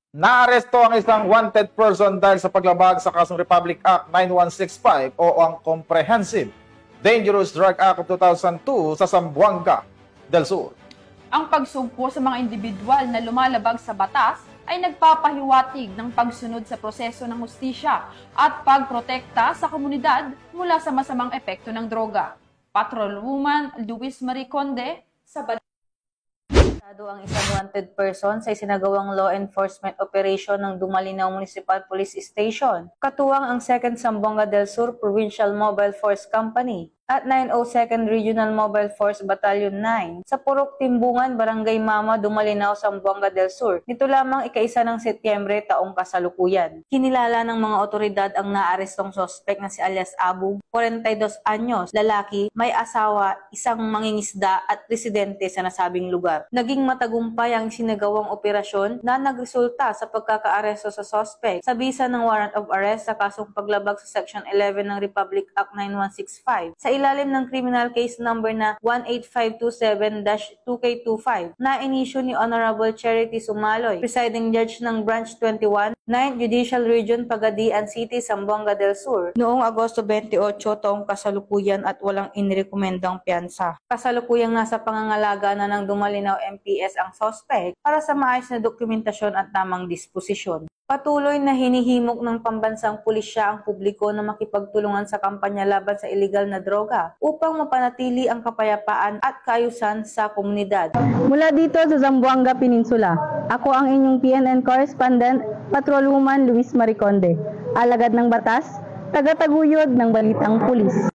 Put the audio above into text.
Naaresto ang isang wanted person dahil sa paglabag sa kasong Republic Act 9165 o ang Comprehensive Dangerous Drug Act of 2002 sa Zamboanga del Sur. Ang pagsugpo sa mga individual na lumalabag sa batas ay nagpapahiwatig ng pagsunod sa proseso ng hustisya at pagprotekta sa komunidad mula sa masamang epekto ng droga. Patrolwoman Luis Marie Conde sa ang isang wanted person sa isinagawang law enforcement operation ng Dumalinaw Municipal Police Station. Katuwang ang 2nd Zamboanga del Sur Provincial Mobile Force Company at 902nd Regional Mobile Force Battalion 9 sa Purok Timbungan, Barangay Mama, Dumalinaw, Zamboanga del Sur. Nito lamang ika-1 ng Setyembre taong kasalukuyan. Kinilala ng mga otoridad ang naarestong sospek na si alias Abu, 42 anyos, lalaki, may asawa, isang mangingisda at residente sa nasabing lugar. Naging matagumpay ang sinagawang operasyon na nagresulta sa pagkakaaresto sa sospek sa bisa ng warrant of arrest sa kasong paglabag sa Section 11 ng Republic Act 9165 sa ilalim ng criminal case number na 18527-2K25 na inisyu ni Honorable Charity Sumaloy, presiding judge ng Branch 21, 9th Judicial Region, Pagadian City, Zamboanga del Sur noong Agosto 28 taong kasalukuyan at walang inirekomendang piyansa. Kasalukuyang nasa pangangalaga na ng Dumalinaw MPS ang sospek para sa maayos na dokumentasyon at tamang disposisyon. Patuloy na hinihimok ng pambansang pulisya ang publiko na makipagtulungan sa kampanya laban sa illegal na droga upang mapanatili ang kapayapaan at kaayusan sa komunidad. Mula dito sa Zamboanga Peninsula, ako ang inyong PNN correspondent, Patrolwoman Luis Marie Conde, alagad ng batas, tagataguyod ng balitang pulis.